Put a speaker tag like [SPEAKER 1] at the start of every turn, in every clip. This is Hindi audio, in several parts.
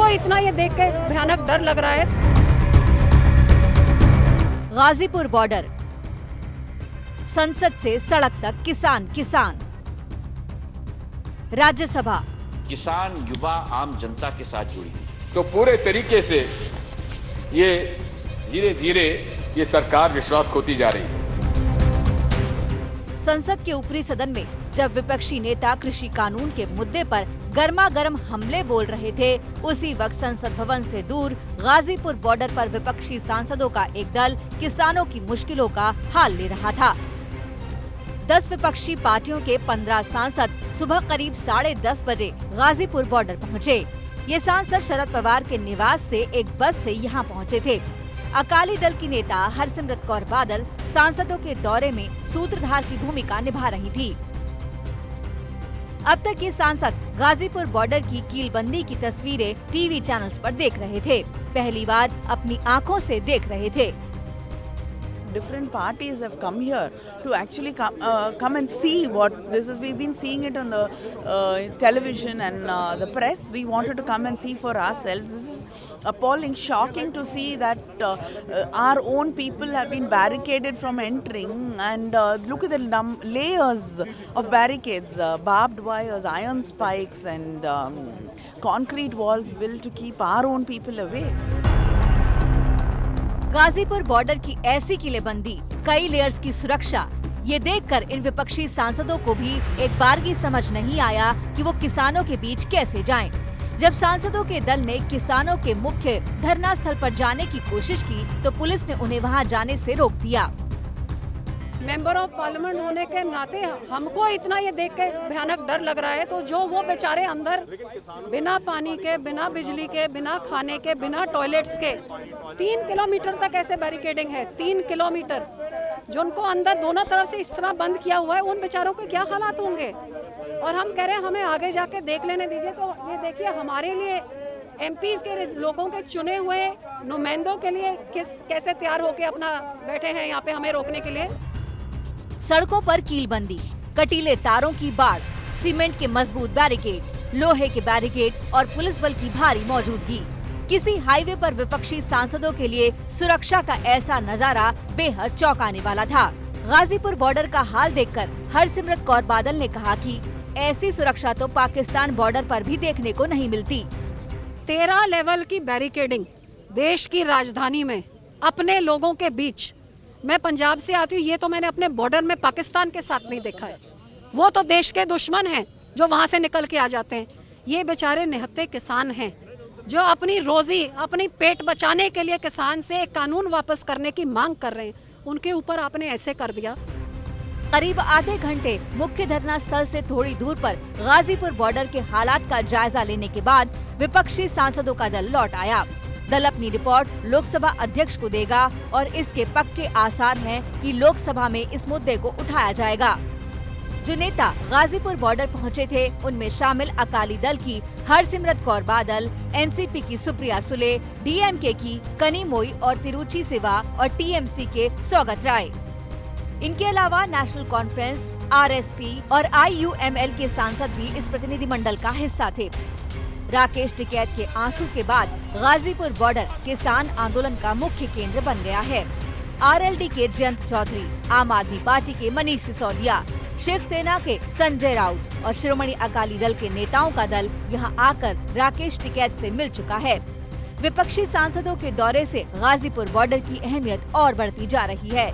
[SPEAKER 1] हमको इतना ये देख के भयानक डर लग रहा है।
[SPEAKER 2] गाजीपुर बॉर्डर, संसद से सड़क तक किसान, राज्यसभा,
[SPEAKER 3] किसान युवा आम जनता के साथ जुड़ी हुई।
[SPEAKER 4] तो पूरे तरीके से ये धीरे धीरे ये सरकार विश्वास खोती जा रही है।
[SPEAKER 2] संसद के ऊपरी सदन में जब विपक्षी नेता कृषि कानून के मुद्दे पर गर्मागर्म हमले बोल रहे थे, उसी वक्त संसद भवन से दूर गाजीपुर बॉर्डर पर विपक्षी सांसदों का एक दल किसानों की मुश्किलों का हाल ले रहा था। 10 विपक्षी पार्टियों के 15 सांसद सुबह करीब 10:30 बजे गाजीपुर बॉर्डर पहुंचे। ये सांसद शरद पवार के निवास से एक बस से यहाँ पहुंचे थे। अकाली दल की नेता हरसिमरत कौर बादल सांसदों के दौरे में सूत्रधार की भूमिका निभा रही थी। अब तक ये सांसद गाजीपुर बॉर्डर की कीलबंदी की तस्वीरें टीवी चैनल्स पर देख रहे थे, पहली बार अपनी आंखों से देख रहे थे।
[SPEAKER 5] Different parties have come here to actually come and see what this is. We've been seeing it on the television and the press. We wanted to come and see for ourselves. This is appalling, shocking to see that our own people have been barricaded from entering. And look at the layers of barricades, barbed wires, iron spikes, and concrete walls built to keep our own people away.
[SPEAKER 2] Ghazipur border की ऐसी किलेबंदी, कई लेयर्स की सुरक्षा, ये देखकर इन विपक्षी सांसदों को भी एक बारगी समझ नहीं आया कि वो किसानों के बीच कैसे जाएं। जब सांसदों के दल ने किसानों के मुख्य धरना स्थल पर जाने की कोशिश की, तो पुलिस ने उन्हें वहां जाने से रोक दिया।
[SPEAKER 1] मेंबर ऑफ पार्लियामेंट होने के नाते हमको इतना ये देख के भयानक डर लग रहा है, तो जो वो बेचारे अंदर बिना पानी के, बिना बिजली के, बिना खाने के, बिना टॉयलेट्स के 3 किलोमीटर तक ऐसे बैरिकेडिंग है, 3 किलोमीटर, जो उनको अंदर दोनों तरफ से इस तरह बंद किया हुआ है, उन बेचारों के क्या हालात होंगे। और हम कह रहे हैं हमें आगे जाके देख लेने दीजिए। तो ये देखिए हमारे लिए एमपीज के लोगों के चुने हुए नुमाइंदों के लिए कैसे तैयार होके अपना बैठे हैं यहाँ पे हमें रोकने के लिए।
[SPEAKER 2] सड़कों पर कीलबंदी, कटीले तारों की बाढ़, सीमेंट के मजबूत बैरिकेड, लोहे के बैरिकेड और पुलिस बल की भारी मौजूदगी। किसी हाईवे पर विपक्षी सांसदों के लिए सुरक्षा का ऐसा नजारा बेहद चौंकाने वाला था। गाजीपुर बॉर्डर का हाल देखकर हरसिमरत कौर बादल ने कहा कि ऐसी सुरक्षा तो पाकिस्तान बॉर्डर पर भी देखने को नहीं मिलती।
[SPEAKER 1] 13 लेवल की बैरिकेडिंग देश की राजधानी में अपने लोगों के बीच। मैं पंजाब से आती हूँ, ये तो मैंने अपने बॉर्डर में पाकिस्तान के साथ नहीं देखा है। वो तो देश के दुश्मन हैं जो वहाँ से निकल के आ जाते हैं। ये बेचारे निहत्थे किसान हैं जो अपनी रोजी, अपनी पेट बचाने के लिए किसान से एक कानून वापस करने की मांग कर रहे हैं, उनके ऊपर आपने ऐसे कर दिया।
[SPEAKER 2] करीब आधे घंटे मुख्य धरना स्थल से थोड़ी दूर पर गाजीपुर बॉर्डर के हालात का जायजा लेने के बाद विपक्षी सांसदों का दल लौट आया। दल अपनी रिपोर्ट लोकसभा अध्यक्ष को देगा और इसके पक्के आसार हैं कि लोकसभा में इस मुद्दे को उठाया जाएगा। जो नेता गाजीपुर बॉर्डर पहुंचे थे, उनमें शामिल अकाली दल की हरसिमरत कौर बादल, एनसीपी की सुप्रिया सुले, डीएमके की कनिमोई और तिरुचि सिवा और टीएमसी के सौगत राय। इनके अलावा नेशनल कॉन्फ्रेंस, आरएसपी और आईयूएमएल के सांसद भी इस प्रतिनिधिमंडल का हिस्सा थे। राकेश टिकैत के आंसू के बाद गाजीपुर बॉर्डर किसान आंदोलन का मुख्य केंद्र बन गया है। आरएलडी के जयंत चौधरी, आम आदमी पार्टी के मनीष सिसोदिया, शिवसेना के संजय राउत और श्रोमणी अकाली दल के नेताओं का दल यहां आकर राकेश टिकैत से मिल चुका है। विपक्षी सांसदों के दौरे से गाजीपुर बॉर्डर की अहमियत और बढ़ती जा रही है।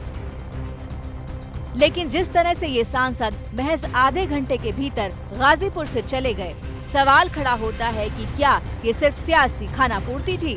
[SPEAKER 2] लेकिन जिस तरह से ये सांसद महज आधे घंटे के भीतर गाजीपुर से चले गए, सवाल खड़ा होता है कि क्या ये सिर्फ सियासी खानापूर्ति थी।